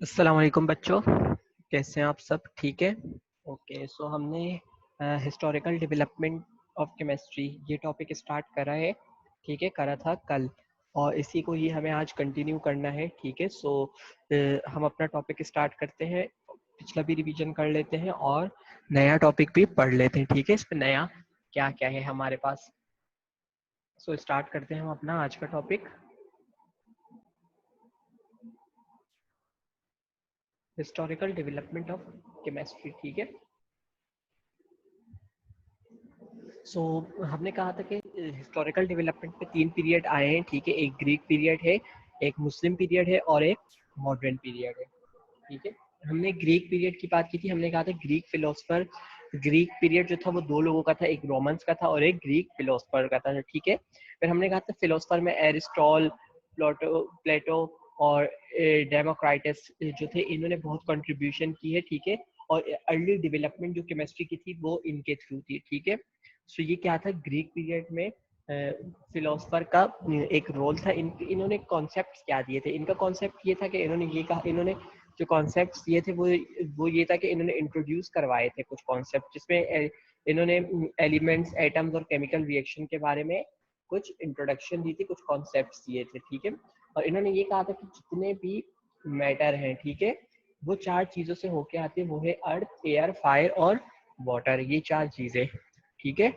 अस्सलाम वालेकुम बच्चों, कैसे हैं आप सब? ठीक है। ओके, सो हमने हिस्टोरिकल डेवलपमेंट ऑफ केमिस्ट्री ये टॉपिक स्टार्ट करा है। ठीक है, करा था कल और इसी को ही हमें आज कंटिन्यू करना है। ठीक है, सो हम अपना टॉपिक स्टार्ट करते हैं। पिछला भी रिवीजन कर लेते हैं और नया टॉपिक भी पढ़ लेते हैं। ठीक है, इसमें नया क्या क्या है हमारे पास। सो स्टार्ट करते हैं हम अपना आज का topic, historical development of chemistry. ठीक है, सो हमने कहा था कि हिस्टोरिकल डेवलपमेंट में 3 पीरियड आए हैं। ठीक है, एक ग्रीक पीरियड है, एक मुस्लिम पीरियड है और एक मॉडर्न पीरियड है। ठीक है, हमने ग्रीक पीरियड की बात की थी। हमने कहा था ग्रीक फिलोसफर, ग्रीक पीरियड जो था वो 2 लोगों का था, एक रोमन्स का था और एक ग्रीक फिलोसफर का था। ठीक है, फिर हमने कहा था फिलोसफर में एरिस्टॉल, प्लेटो और डेमोक्राइटस जो थे, इन्होंने बहुत कंट्रीब्यूशन की है। ठीक है, और अर्ली डेवलपमेंट जो केमिस्ट्री की थी वो इनके थ्रू थी। ठीक है, सो ये क्या था, ग्रीक पीरियड में फिलोसफर का एक रोल था। इन्होंने कॉन्सेप्ट क्या दिए थे? इनका कॉन्सेप्ट ये था कि इन्होंने ये कहा, इन्होंने जो कॉन्सेप्ट दिए थे वो ये था कि इन्होंने इंट्रोड्यूस करवाए थे कुछ कॉन्सेप्ट, जिसमें इन्होंने एलिमेंट्स, एटम्स और केमिकल रिएक्शन के बारे में कुछ इंट्रोडक्शन दी थी, कुछ कॉन्सेप्ट दिए थे। ठीक है, और इन्होंने ये कहा था कि जितने भी मैटर हैं, ठीक है, वो 4 चीजों से होके आते हैं। वो है अर्थ, एयर, फायर और वाटर, ये 4 चीजें। ठीक है,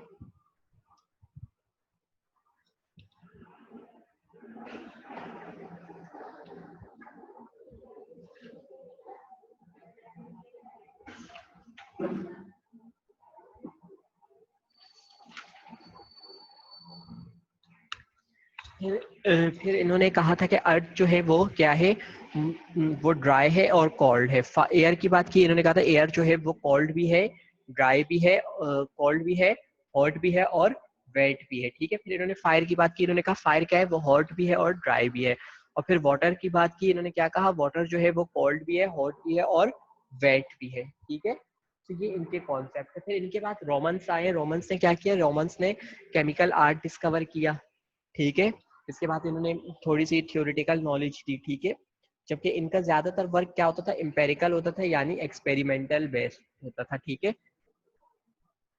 फिर इन्होंने कहा था कि अर्थ जो है वो क्या है, वो ड्राई है और कोल्ड है। एयर की बात की, इन्होंने कहा था एयर जो है वो कोल्ड भी है, ड्राई भी है, कोल्ड भी है, हॉट भी है और वेट भी है। ठीक है, फिर इन्होंने फायर की बात की, इन्होंने कहा फायर क्या है, वो हॉट भी है और ड्राई भी है। और फिर वाटर की बात की, इन्होंने क्या कहा, वाटर जो है वो कोल्ड भी है, हॉट भी है और वेट भी है। ठीक है, तो ये इनके कॉन्सेप्ट है। फिर इनके बाद रोमन्स आए। रोमन्स ने क्या किया, रोमन्स ने केमिकल आर्ट डिस्कवर किया। ठीक है, इसके बाद इन्होंने थोड़ी सी थ्योरेटिकल नॉलेज दी। ठीक है, जबकि इनका ज्यादातर वर्क क्या होता था, एम्पेरिकल होता था, यानी एक्सपेरिमेंटल बेस्ड होता था। ठीक है,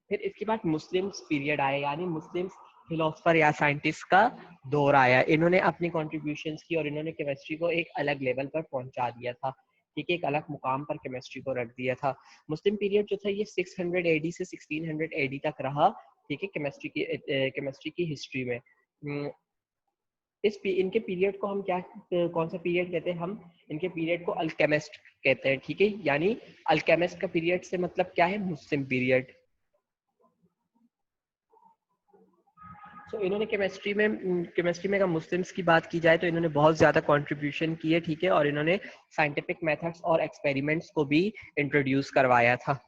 फिर इसके बाद मुस्लिम्स पीरियड आया, यानी मुस्लिम्स फिलोसफर या साइंटिस्ट का दौर आया। इन्होंने अपनी कॉन्ट्रीब्यूशंस की और इन्होंने केमिस्ट्री को एक अलग लेवल पर पहुंचा दिया था। ठीक है, एक अलग मुकाम पर केमिस्ट्री को रख दिया था। मुस्लिम पीरियड जो था ये 600 एडी से 1600 एडी तक रहा। ठीक है, केमिस्ट्री की हिस्ट्री में इनके पीरियड को हम क्या, कौन सा पीरियड कहते हैं? हम इनके पीरियड को अल्केमिस्ट कहते हैं। ठीक है, यानी अल्केमिस्ट का पीरियड से मतलब क्या है, मुस्लिम पीरियड। तो इन्होंने केमिस्ट्री में अगर मुस्लिम्स की बात की जाए तो इन्होंने बहुत ज़्यादा कंट्रीब्यूशन की है। ठीक है, और इन्होंने साइंटिफिक मेथड्स और एक्सपेरिमेंट्स को भी इंट्रोड्यूस करवाया था।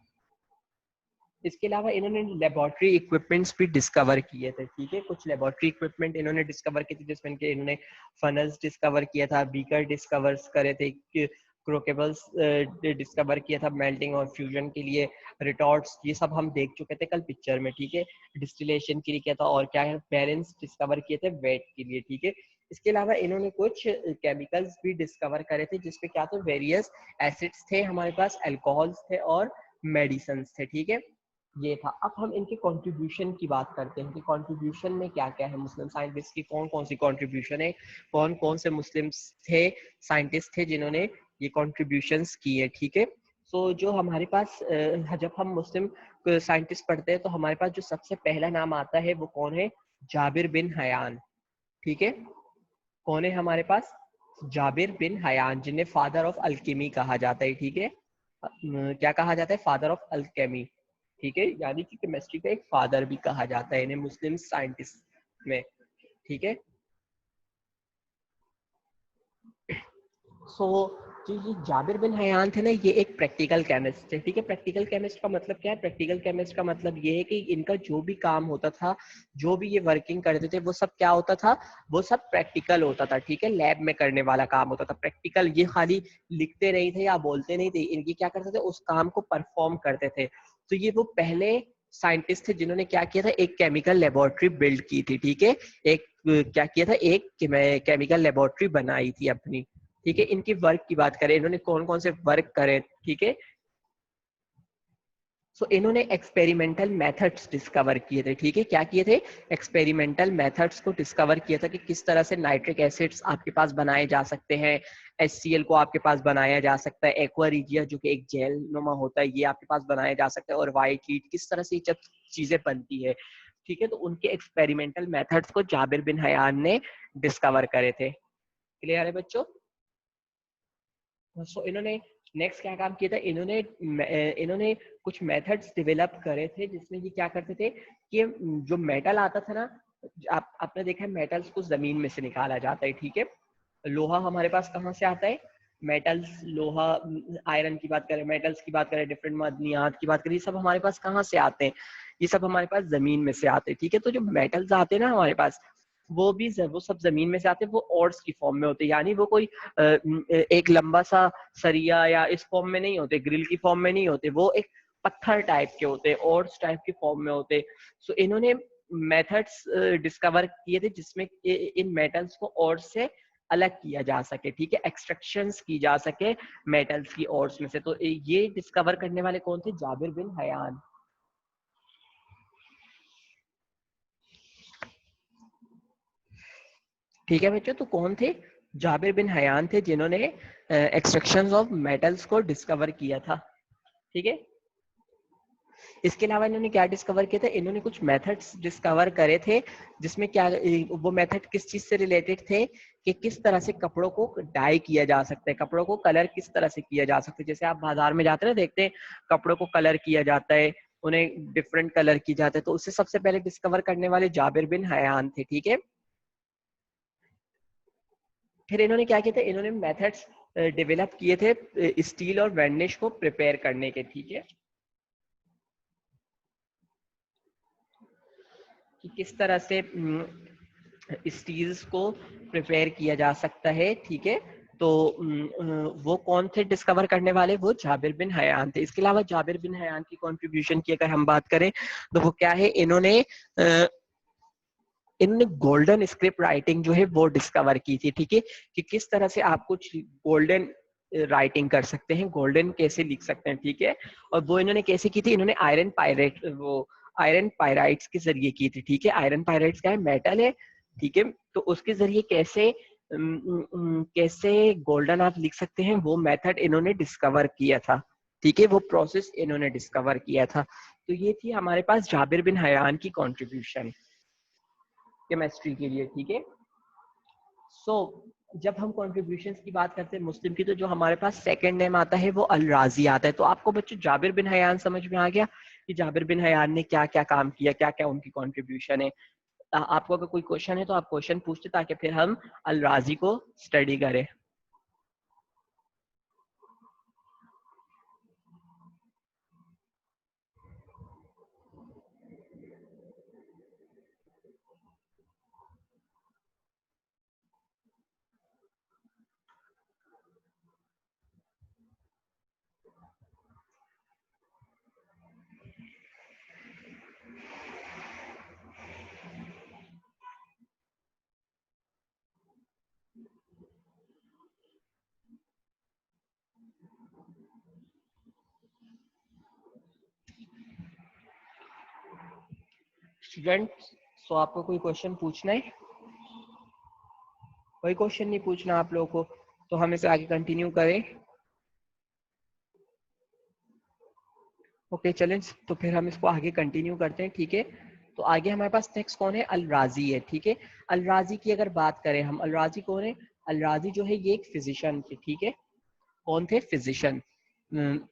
इसके अलावा इन्होंने लेबोरेटरी इक्विपमेंट्स भी डिस्कवर किए थे। ठीक है, कुछ लेबोरेटरी इक्विपमेंट इन्होंने डिस्कवर किए थे, जिसमें इन्होंने फनल्स डिस्कवर किया था, बीकर डिस्कवर करे थे, क्रोकेबल्स डिस्कवर किया था मेल्टिंग और फ्यूजन के लिए, रिटॉर्ट्स, ये सब हम देख चुके थे कल पिक्चर में। ठीक है, डिस्टिलेशन के लिए किया था और क्या है, बैलेंस डिस्कवर किए थे वेट के लिए। ठीक है, इसके अलावा इन्होंने कुछ केमिकल्स भी डिस्कवर करे थे, जिसपे क्या थे, वेरियस एसिड्स थे हमारे पास, अल्कोहल्स थे और मेडिसिन थे। ठीक है, ये था। अब हम इनके कंट्रीब्यूशन की बात करते हैं कि कंट्रीब्यूशन में क्या क्या है, मुस्लिम साइंटिस्ट की कौन कौन सी कंट्रीब्यूशन है, कौन कौन से मुस्लिम थे, साइंटिस्ट थे जिन्होंने ये कंट्रीब्यूशंस की है। ठीक है, सो जो हमारे पास जब हम मुस्लिम साइंटिस्ट पढ़ते हैं तो हमारे पास जो सबसे पहला नाम आता है वो कौन है, जाबिर बिन हयान। ठीक है, कौन है हमारे पास, जाबिर बिन हयान, जिन्हें फादर ऑफ अल्केमी कहा जाता है। ठीक है, क्या कहा जाता है, फादर ऑफ अल्केमी। ठीक है, यानी कि केमिस्ट्री का एक फादर भी कहा जाता है इन्हें मुस्लिम साइंटिस्ट में। ठीक है, सो जो ये जाबिर बिन हयान थे ना, ये एक प्रैक्टिकल केमिस्ट थे। ठीक है, प्रैक्टिकल केमिस्ट का मतलब क्या है, प्रैक्टिकल केमिस्ट का मतलब ये है कि इनका जो भी काम होता था, जो भी ये वर्किंग करते थे, वो सब क्या होता था, वो सब प्रैक्टिकल होता था। ठीक है, लैब में करने वाला काम होता था प्रैक्टिकल, ये खाली लिखते नहीं थे या बोलते नहीं थे, इनकी क्या करते थे, उस काम को परफॉर्म करते थे। तो ये वो पहले साइंटिस्ट थे जिन्होंने क्या किया था, एक केमिकल लेबोरेटरी बिल्ड की थी। ठीक है, एक क्या किया था, एक केमिकल लेबोरेटरी बनाई थी अपनी। ठीक है। इनकी वर्क की बात करें, इन्होंने कौन कौन से वर्क करे, ठीक है। सो इन्होंने एक्सपेरिमेंटल मेथड्स डिस्कवर किए थे, ठीक है। क्या किए थे? एक्सपेरिमेंटल मेथड्स को डिस्कवर किया था कि किस तरह से नाइट्रिक एसिड्स आपके पास बनाए जा सकते हैं, HCl को आपके पास बनाया जा सकता है, एक्वा रिजिया जो कि एक जेल नुमा होता है ये आपके पास बनाया जा सकता है, और वाइट हीट किस तरह से ये चीजें बनती है, ठीक है। तो उनके एक्सपेरिमेंटल मेथड्स को जाबिर बिन हयान ने डिस्कवर करे थे। क्लियर है बच्चों? सो इन्होंने नेक्स्ट क्या काम किया था, इन्होंने कुछ मेथड्स डेवलप करे थे जिसमें ये क्या करते थे कि जो मेटल आता था ना, आपने देखा है मेटल्स को जमीन में से निकाला जाता है, ठीक है। लोहा हमारे पास कहाँ से आता है? मेटल्स, लोहा, आयरन की बात करें, मेटल्स की बात करें, डिफरेंट मदनियात की बात करें, ये सब हमारे पास कहाँ से आते हैं? ये सब हमारे पास जमीन में से आते हैं, ठीक है। तो जो मेटल्स आते हैं ना हमारे पास, वो सब जमीन में से आते हैं, वो ऑर्ड्स की फॉर्म में होते हैं, यानी वो कोई एक लंबा सा सरिया या इस फॉर्म में नहीं होते, ग्रिल की फॉर्म में नहीं होते, वो एक पत्थर टाइप के होते हैं, ऑर्ड्स टाइप की फॉर्म में होते। सो इन्होंने मेथड्स डिस्कवर किए थे जिसमें इन मेटल्स को और से अलग किया जा सके, ठीक है, एक्सट्रैक्शंस की जा सके मेटल्स की ऑर्स में से। तो ये डिस्कवर करने वाले कौन थे? Jabir bin Hayyan. ठीक है बच्चों, तो कौन थे? जाबिर बिन हयान थे जिन्होंने एक्सट्रैक्शंस ऑफ मेटल्स को डिस्कवर किया था, ठीक है। इसके अलावा इन्होंने क्या डिस्कवर किया था? इन्होंने कुछ मेथड्स डिस्कवर करे थे जिसमें क्या, वो मेथड किस चीज से रिलेटेड थे कि किस तरह से कपड़ों को डाई किया जा सकता है, कपड़ों को कलर किस तरह से किया जा सकता है। जैसे आप बाजार में जाते हैं ना, देखते हैं कपड़ों को कलर किया जाता है, उन्हें डिफरेंट कलर की जाते हैं, तो उससे सबसे पहले डिस्कवर करने वाले जाबिर बिन हयान थे, ठीक है। फिर इन्होंने क्या किया था? इन्होंने मेथड्स डेवलप किए थे स्टील और वर्निश को प्रिपेयर करने के, ठीक है, कि किस तरह से स्टील्स को प्रिपेयर किया जा सकता है, ठीक है। तो वो कौन थे डिस्कवर करने वाले? वो जाबिर बिन हयान थे। इसके अलावा जाबिर बिन हयान की कंट्रीब्यूशन की अगर हम बात करें तो वो क्या है, इन्होंने गोल्डन स्क्रिप्ट राइटिंग जो है वो डिस्कवर की थी, ठीक है, कि किस तरह से आप कुछ गोल्डन राइटिंग कर सकते हैं, गोल्डन कैसे लिख सकते हैं, ठीक है। और वो इन्होंने कैसे की थी? इन्होंने आयरन पायराइट्स के जरिए की थी, ठीक है। आयरन पायराइट्स क्या है? मेटल है, ठीक है। तो उसके जरिए कैसे गोल्डन आप लिख सकते हैं, वो मेथड इन्होंने डिस्कवर किया था, ठीक है, वो प्रोसेस इन्होंने डिस्कवर किया था। तो ये थी हमारे पास जाबिर बिन हयान की कंट्रीब्यूशन केमिस्ट्री के लिए, ठीक है। सो जब हम कॉन्ट्रीब्यूशंस की बात करते हैं मुस्लिम की, तो जो हमारे पास सेकंड नेम आता है वो अल राजी आता है। तो आपको बच्चों जाबिर बिन हयान समझ में आ गया कि जाबिर बिन हयान ने क्या क्या काम किया, क्या क्या उनकी कॉन्ट्रीब्यूशन है। आपको अगर कोई क्वेश्चन है तो आप क्वेश्चन पूछते ताकि फिर हम अल राजी को स्टडी करें। स्टूडेंट, सो आपको कोई क्वेश्चन पूछना है? कोई क्वेश्चन नहीं पूछना आप लोगों को, तो हम इसे आगे कंटिन्यू करें। ओके चलें, तो फिर हम इसको आगे कंटिन्यू करते हैं, ठीक है। तो आगे हमारे पास नेक्स्ट कौन है? अल राजी है, ठीक है। अल राजी की अगर बात करें हम, अल राजी कौन है? अल राजी जो है ये एक फिजिशियन थे, ठीक है। कौन थे? फिजिशियन।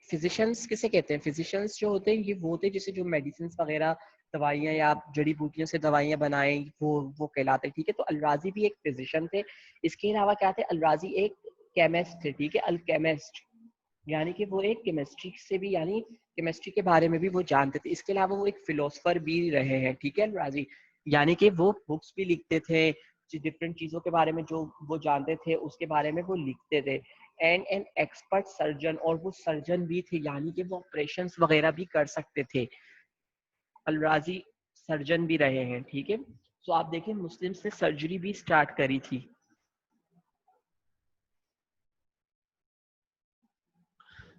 फिजिशियंस किसे कहते हैं? फिजिशियंस जो होते हैं ये वो होते हैं जैसे जो मेडिसिन वगैरह, दवाइयाँ या जड़ी बूटियों से दवाइयाँ बनाएं, वो कहलाते हैं, ठीक है। तो अल राजी भी एक फिजिशियन थे। इसके अलावा क्या थे? अल राजी एक केमिस्ट थे, ठीक है, अल केमिस्ट, यानी कि वो एक केमिस्ट्री से भी, यानी केमिस्ट्री के बारे में भी वो जानते थे। इसके अलावा वो एक फिलोसफर भी रहे हैं, ठीक है, राजी, यानी कि वो बुक्स भी लिखते थे, डिफरेंट चीजों के बारे में जो वो जानते थे उसके बारे में वो लिखते थे। एंड एन एक्सपर्ट सर्जन, और वो सर्जन भी थे, यानी कि वो ऑपरेशन वगैरह भी कर सकते थे। अलराजी सर्जन भी रहे हैं, ठीक है। तो आप देखें मुस्लिम्स ने सर्जरी भी स्टार्ट करी थी।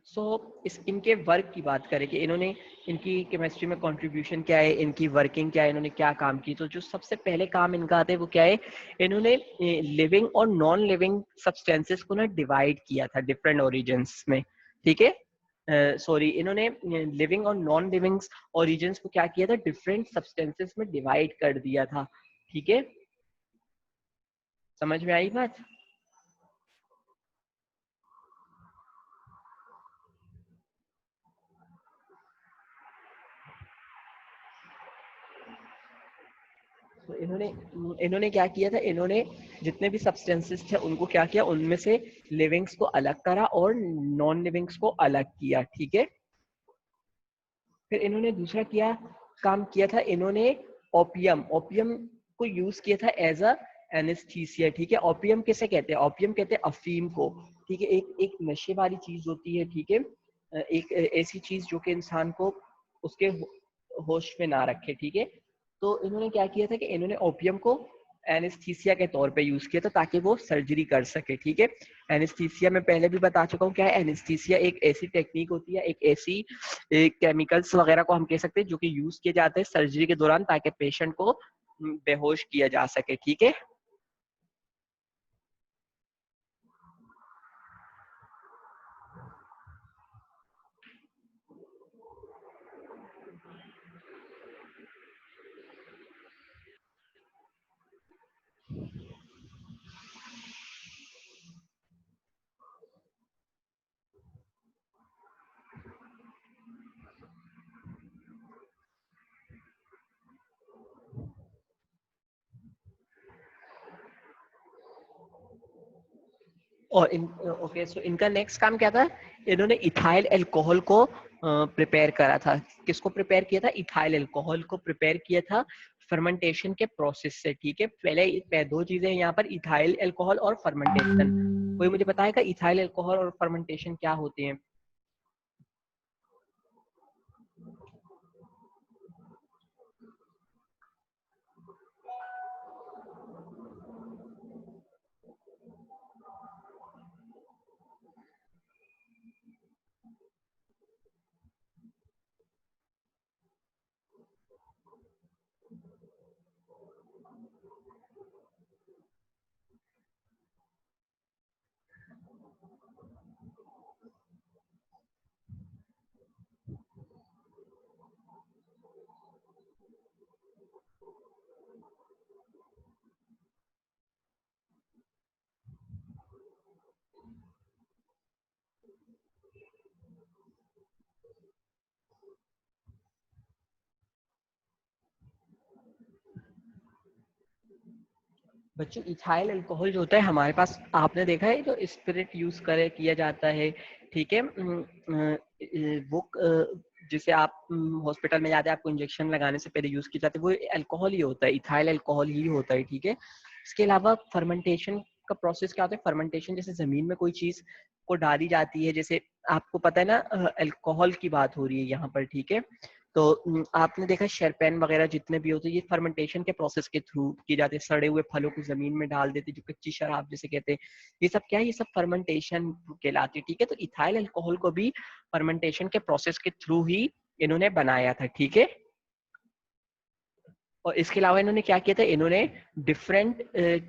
सो इस इनके वर्क की बात करें कि इन्होंने इनकी केमिस्ट्री में कंट्रीब्यूशन क्या है, इनकी वर्किंग क्या है, इन्होंने क्या काम की, तो जो सबसे पहले काम इनका आता है वो क्या है, इन्होंने लिविंग और नॉन लिविंग सब्सटेंसेस को ना डिवाइड किया था डिफरेंट ओरिजिन्स में, ठीक है। सॉरी इन्होंने लिविंग और नॉन लिविंग ओरिजिन्स को क्या किया था, डिफरेंट सब्सटेंसेस में डिवाइड कर दिया था, ठीक है। समझ में आई बात? तो इन्होंने इन्होंने क्या किया था, इन्होंने जितने भी सब्सटेंसेस थे उनको क्या किया, उनमें से लिविंग्स को अलग करा और नॉन लिविंग्स को अलग किया, ठीक है। फिर इन्होंने दूसरा किया काम किया था, इन्होंने ओपियम ओपियम को यूज किया था एज अ एनेस्थीसिया, ठीक है। ओपियम किसे कहते हैं, ओपियम कहते हैं अफीम को, ठीक है। एक एक नशे वाली चीज होती है, ठीक है, एक ऐसी चीज जो कि इंसान को उसके होश में ना रखे, ठीक है। तो इन्होंने क्या किया था कि इन्होंने ओपियम को एनेस्थीसिया के तौर पे यूज किया था ताकि वो सर्जरी कर सके, ठीक है। एनेस्थीसिया में पहले भी बता चुका हूँ क्या है, एनेस्थीसिया एक ऐसी टेक्निक होती है, एक ऐसी केमिकल्स वगैरह को हम कह सकते हैं जो कि यूज किए जाते हैं सर्जरी के दौरान ताकि पेशेंट को बेहोश किया जा सके, ठीक है। और ओके, सो इनका नेक्स्ट काम क्या था, इन्होंने इथाइल अल्कोहल को प्रिपेयर करा था। किसको प्रिपेयर किया था, इथाइल अल्कोहल को प्रिपेयर किया था फर्मेंटेशन के प्रोसेस से, ठीक है। पहले दो चीजें यहाँ पर, इथाइल अल्कोहल और फर्मेंटेशन। कोई मुझे बताएगा इथाइल अल्कोहल और फर्मेंटेशन क्या होते हैं? बच्चों इथाइल अल्कोहल जो होता है हमारे पास, आपने देखा है जो स्पिरिट यूज करे किया जाता है, ठीक है। वो जिसे आप हॉस्पिटल में जाते हैं, आपको इंजेक्शन लगाने से पहले यूज किया जाता है, वो अल्कोहल ही होता है, इथाइल अल्कोहल ही होता है, ठीक है। इसके अलावा फर्मेंटेशन का प्रोसेस क्या होता है, फर्मेंटेशन जैसे जमीन में कोई चीज को डाली जाती है, जैसे आपको पता है ना, अल्कोहल की बात हो रही है यहाँ पर, ठीक है। तो आपने देखा शैरपेन वगैरह जितने भी होते हैं, ये फर्मेंटेशन के प्रोसेस के थ्रू की जाती है, सड़े हुए फलों को जमीन में डाल देते जो कच्ची शराब जिसे कहते हैं, ये सब क्या है, ये सब फर्मेंटेशन कहलाती है, ठीक है। तो इथाइल अल्कोहल को भी फर्मेंटेशन के प्रोसेस के थ्रू ही इन्होंने बनाया था, ठीक है। और इसके अलावा इन्होंने क्या किया था, इन्होंने डिफरेंट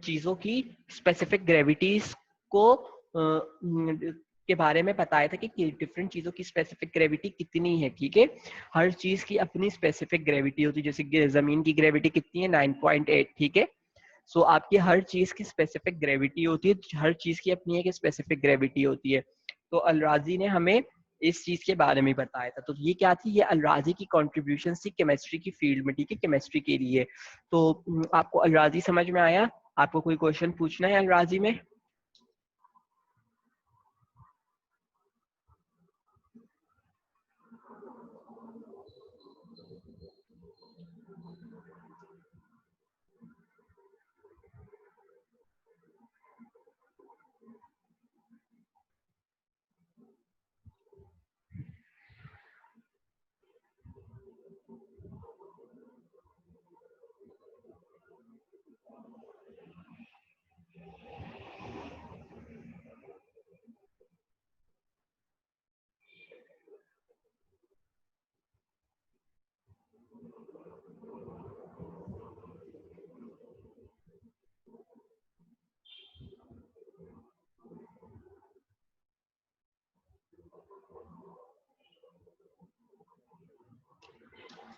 चीजों की स्पेसिफिक ग्रेविटीज को के बारे में बताया था कि डिफरेंट चीजों की स्पेसिफिक ग्रेविटी कितनी है, ठीक है। हर चीज की अपनी स्पेसिफिक ग्रेविटी होती है, जैसे जमीन की ग्रेविटी कितनी है, 9.8, ठीक है। सो आपकी हर चीज की स्पेसिफिक ग्रेविटी होती है, हर चीज की अपनी एक स्पेसिफिक ग्रेविटी होती है। तो अलराजी ने हमें इस चीज के बारे में बताया था। तो ये क्या थी, ये अलराजी की कॉन्ट्रीब्यूशन थी केमिस्ट्री की फील्ड में, ठीक है, केमिस्ट्री के लिए। तो आपको अलराजी समझ में आया? आपको कोई क्वेश्चन पूछना है अलराजी में?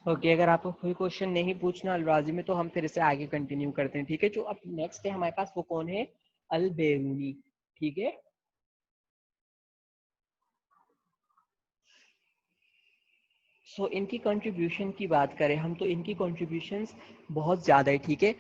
ओके, अगर आपको कोई क्वेश्चन नहीं पूछना अलराजी में तो हम फिर इसे आगे कंटिन्यू करते हैं, ठीक है। जो अब नेक्स्ट है हमारे पास वो कौन है, अल बेरूनी, ठीक है। सो इनकी कंट्रीब्यूशन की बात करें हम तो इनकी कंट्रीब्यूशंस बहुत ज़्यादा है, ठीक है।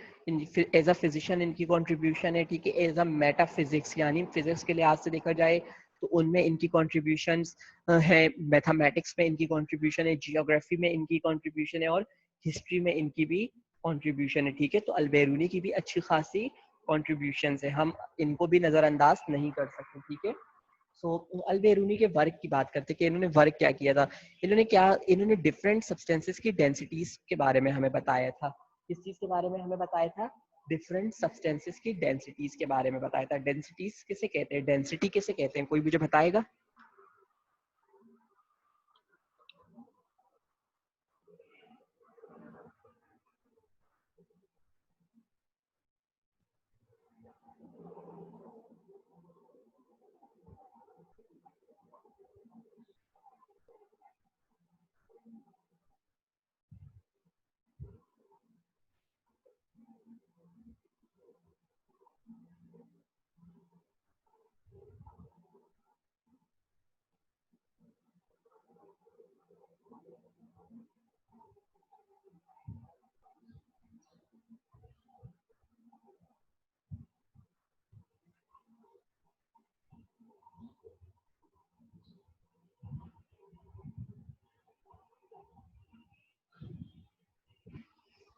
एज अ फिजिशियन इनकी कंट्रीब्यूशन है, ठीक है। एज अ मेटाफिजिक्स यानी फिजिक्स के लिहाज से देखा जाए तो उनमें इनकी कंट्रीब्यूशंस है, मैथमेटिक्स में इनकी कंट्रीब्यूशन है, जियोग्राफी में इनकी कंट्रीब्यूशन है और हिस्ट्री में इनकी भी कंट्रीब्यूशन है, ठीक है। तो अलबेरूनी की भी अच्छी खासी कंट्रीब्यूशंस है, हम इनको भी नज़रअंदाज नहीं कर सकते, ठीक है। सो अलबेरूनी के वर्क की बात करते हैं कि इन्होंने वर्क क्या किया था। इन्होंने डिफरेंट सब्सटेंसेस की डेंसिटीज के बारे में हमें बताया था। किस चीज के बारे में हमें बताया था, डिफरेंट सब्सटेंसेस की डेंसिटीज के बारे में बताया था। डेंसिटीज किसे कहते हैं, डेंसिटी किसे कहते हैं, कोई मुझे बताएगा।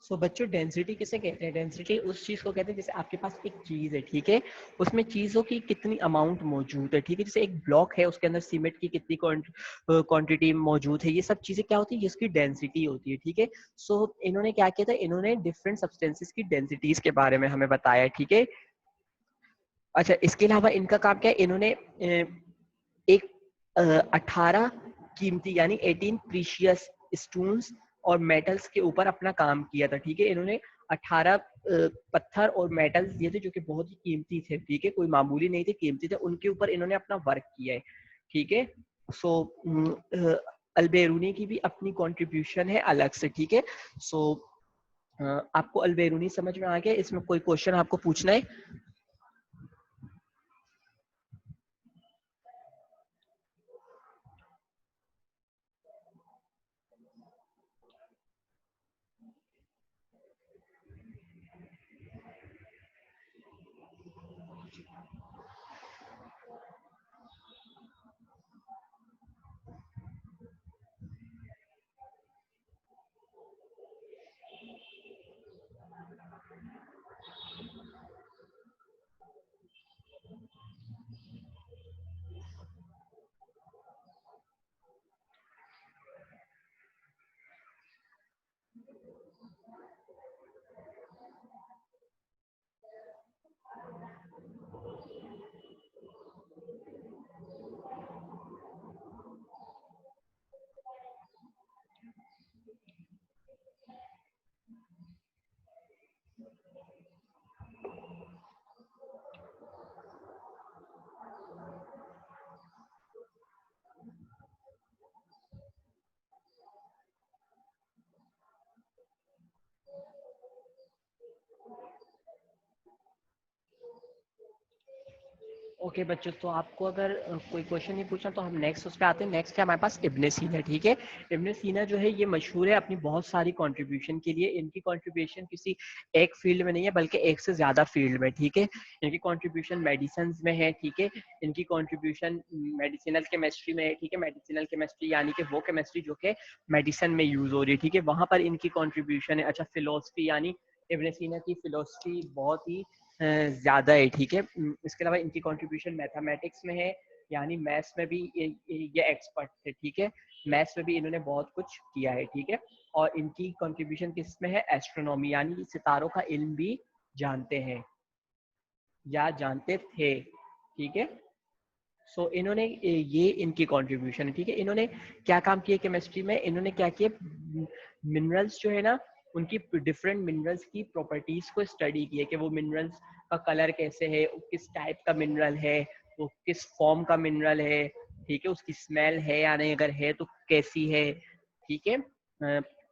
सो बच्चों डेंसिटी किसे कहते हैं, डेंसिटी उस चीज को कहते हैं जैसे आपके पास एक चीज है, ठीक है। उसमें चीजों की कितनी अमाउंट मौजूद है, ठीक है। जैसे एक ब्लॉक है उसके अंदर सीमेंट की कितनी क्वांटिटी मौजूद है, ये सब चीजें क्या होती है, इसकी डेंसिटी होती है, ठीक है। सो इन्होंने क्या किया था, इन्होंने डिफरेंट सब्सटेंसेस की डेंसिटीज के बारे में हमें बताया, ठीक है। अच्छा, इसके अलावा इनका काम क्या है, इन्होंने एक 18 कीमती यानी 18 प्रीशियस स्टोन्स और मेटल्स के ऊपर अपना काम किया था, ठीक है। इन्होंने 18 पत्थर और मेटल्स दिए थे जो कि बहुत ही कीमती थे, ठीक है, कोई मामूली नहीं थे, कीमती थे, उनके ऊपर इन्होंने अपना वर्क किया है, ठीक है। सो अलबेरूनी की भी अपनी कंट्रीब्यूशन है अलग से, ठीक है। सो आपको अलबेरूनी समझ में आ गया, इसमें कोई क्वेश्चन आपको पूछना है। ओके बच्चों, तो आपको अगर कोई क्वेश्चन नहीं पूछना तो हम नेक्स्ट उस पे आते हैं। नेक्स्ट है हमारे पास इब्ने सीना, ठीक है। इब्ने सीना जो है ये मशहूर है अपनी बहुत सारी कंट्रीब्यूशन के लिए। इनकी कंट्रीब्यूशन किसी एक फील्ड में नहीं है बल्कि एक से ज्यादा फील्ड में, ठीक है। इनकी कंट्रीब्यूशन मेडिसिन में है, ठीक है। इनकी कंट्रीब्यूशन मेडिसिनल केमिस्ट्री में है, ठीक है। मेडिसिनल केमिस्ट्री यानी कि वो केमिस्ट्री जो कि मेडिसिन में यूज हो रही है, ठीक है, वहां पर इनकी कंट्रीब्यूशन है। अच्छा, फिलोसफी यानी इब्ने सीना की फिलोसफी बहुत ही ज्यादा है, ठीक है। इसके अलावा इनकी कंट्रीब्यूशन मैथमेटिक्स में है, यानी मैथ्स में भी ये एक्सपर्ट थे, ठीक है। मैथ्स में भी इन्होंने बहुत कुछ किया है, ठीक है। और इनकी कंट्रीब्यूशन किस में है, एस्ट्रोनॉमी यानी सितारों का इल्म भी जानते हैं या जानते थे, ठीक है। सो इन्होंने ये इनकी कंट्रीब्यूशन है, ठीक है। इन्होंने क्या काम किया केमिस्ट्री में, इन्होंने क्या किया, मिनरल्स जो है ना उनकी डिफरेंट मिनरल्स की प्रॉपर्टीज को स्टडी किया कि वो मिनरल्स का कलर कैसे है, वो किस टाइप का मिनरल है, वो किस फॉर्म का मिनरल है, ठीक है, उसकी स्मेल है या नहीं, अगर है तो कैसी है, ठीक है।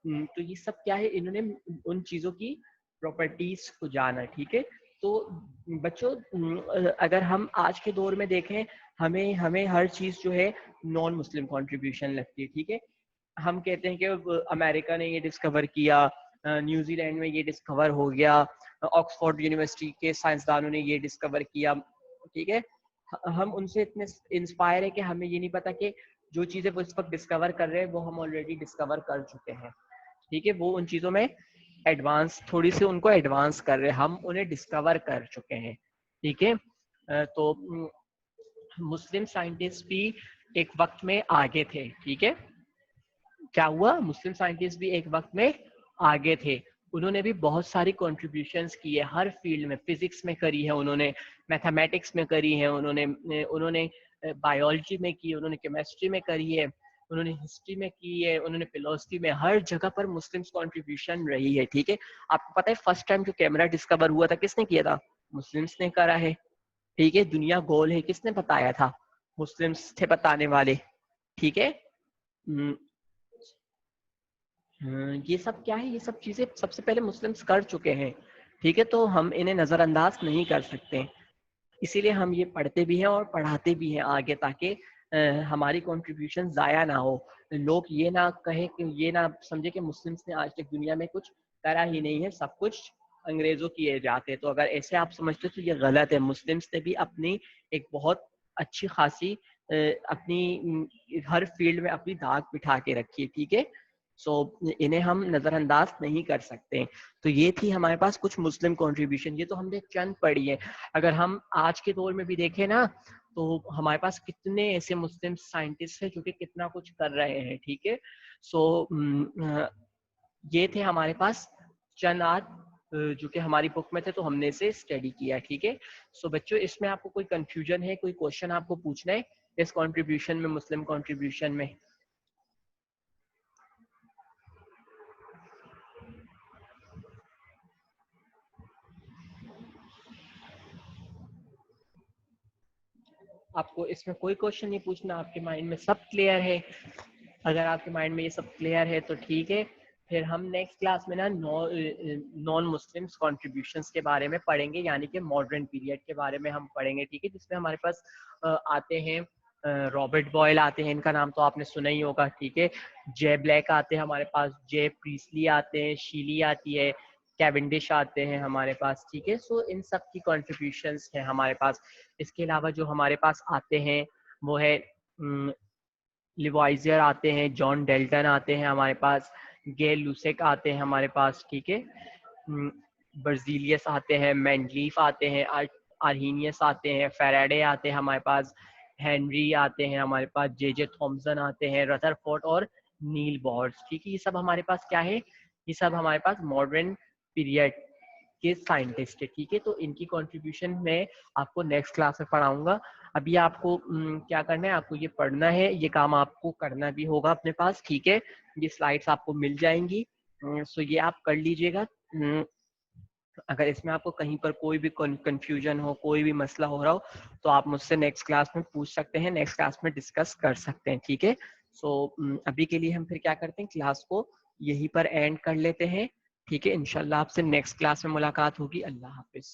तो ये सब क्या है, इन्होंने उन चीजों की प्रॉपर्टीज को जाना, ठीक है। तो बच्चों अगर हम आज के दौर में देखें, हमें हमें हर चीज जो है नॉन मुस्लिम कंट्रीब्यूशन लगती है, ठीक है। हम कहते हैं कि अमेरिका ने ये डिस्कवर किया, न्यूजीलैंड में ये डिस्कवर हो गया, ऑक्सफोर्ड यूनिवर्सिटी के साइंसदानों ने ये डिस्कवर किया, ठीक है। हम उनसे इतने इंस्पायर है कि हमें ये नहीं पता कि जो चीजें वो इस वक्त डिस्कवर कर रहे हैं वो हम ऑलरेडी डिस्कवर कर चुके हैं, ठीक है। वो उन चीजों में एडवांस, थोड़ी सी उनको एडवांस कर रहे हैं, हम उन्हें डिस्कवर कर चुके हैं, ठीक है। तो मुस्लिम साइंटिस्ट भी एक वक्त में आगे थे, ठीक है। क्या हुआ, मुस्लिम साइंटिस्ट भी एक वक्त में आगे थे, उन्होंने भी बहुत सारी कॉन्ट्रीब्यूशंस की है हर फील्ड में, फिजिक्स में करी है उन्होंने, मैथमेटिक्स में करी है उन्होंने, उन्होंने बायोलॉजी में की, उन्होंने केमिस्ट्री में करी है, उन्होंने हिस्ट्री में की है, उन्होंने फिलोसफी में, हर जगह पर मुस्लिम्स कॉन्ट्रीब्यूशन रही है, ठीक है। आपको पता है फर्स्ट टाइम जो कैमरा डिस्कवर हुआ था किसने किया था, मुस्लिम्स ने करा है, ठीक है। दुनिया गोल है किसने बताया था, मुस्लिम्स थे बताने वाले, ठीक है। ये सब क्या है, ये सब चीजें सबसे पहले मुस्लिम्स कर चुके हैं, ठीक है। तो हम इन्हें नजरअंदाज नहीं कर सकते, इसीलिए हम ये पढ़ते भी हैं और पढ़ाते भी हैं आगे, ताकि हमारी कंट्रीब्यूशन जाया ना हो, लोग ये ना कहे कि, ये ना समझे कि मुस्लिम्स ने आज तक दुनिया में कुछ करा ही नहीं है, सब कुछ अंग्रेजों किए जाते। तो अगर ऐसे आप समझते तो ये गलत है, मुस्लिम्स ने भी अपनी एक बहुत अच्छी खासी अपनी हर फील्ड में अपनी दाग बिठा के रखी है, ठीक है। सो इन्हें हम नजरअंदाज नहीं कर सकते। तो ये थी हमारे पास कुछ मुस्लिम कंट्रीब्यूशन, ये तो हमने चंद पढ़ी है। अगर हम आज के दौर में भी देखें ना, तो हमारे पास कितने ऐसे मुस्लिम साइंटिस्ट हैं जो कि कितना कुछ कर रहे हैं, ठीक है। सो ये थे हमारे पास चंद आज जो कि हमारी बुक में थे, तो हमने इसे स्टडी किया, ठीक है। सो बच्चों, इसमें आपको कोई कंफ्यूजन है, कोई क्वेश्चन आपको पूछना है इस कंट्रीब्यूशन में, मुस्लिम कंट्रीब्यूशन में? आपको इसमें कोई क्वेश्चन नहीं पूछना, आपके माइंड में सब क्लियर है? अगर आपके माइंड में ये सब क्लियर है तो ठीक है, फिर हम नेक्स्ट क्लास में ना नॉन मुस्लिम्स कॉन्ट्रीब्यूशंस के बारे में पढ़ेंगे, यानी कि मॉडर्न पीरियड के बारे में हम पढ़ेंगे, ठीक है। जिसमें हमारे पास आते हैं रॉबर्ट बॉयल आते हैं, इनका नाम तो आपने सुना ही होगा, ठीक है। जे ब्लैक आते हैं हमारे पास, जे प्रीस्ली आते हैं, शीली आती है, कैवेंडिश आते हैं हमारे पास, ठीक है। सो इन सब की कॉन्ट्रीब्यूशंस हैं हमारे पास। इसके अलावा जो हमारे पास आते हैं वो है लिवाइजर आते हैं, जॉन डेल्टन आते हैं हमारे पास, गेल लूसेक आते हैं हमारे पास, ठीक है। बर्जीलियस आते हैं, मैंडलीफ आते हैं, आर्हीनियस आते हैं, फेराडे आते हैं हमारे पास, हेनरी आते हैं हमारे पास, जे जे थॉमसन आते हैं, रदरफोर्ड और नील बोर्स, ठीक है। ये सब हमारे पास क्या है, ये सब हमारे पास मॉडर्न पीरियड के साइंटिस्ट है, ठीक है। तो इनकी कंट्रीब्यूशन मैं आपको नेक्स्ट क्लास में पढ़ाऊंगा। अभी आपको क्या करना है, आपको ये पढ़ना है, ये काम आपको करना भी होगा अपने पास, ठीक है। ये स्लाइड्स आपको मिल जाएंगी, सो ये आप कर लीजिएगा। अगर इसमें आपको कहीं पर कोई भी कंफ्यूजन हो, कोई भी मसला हो रहा हो, तो आप मुझसे नेक्स्ट क्लास में पूछ सकते हैं, नेक्स्ट क्लास में डिस्कस कर सकते हैं, ठीक है। सो अभी के लिए हम फिर क्या करते हैं, क्लास को यहीं पर एंड कर लेते हैं, ठीक है। इंशाल्लाह आपसे नेक्स्ट क्लास में मुलाकात होगी। अल्लाह हाफिज।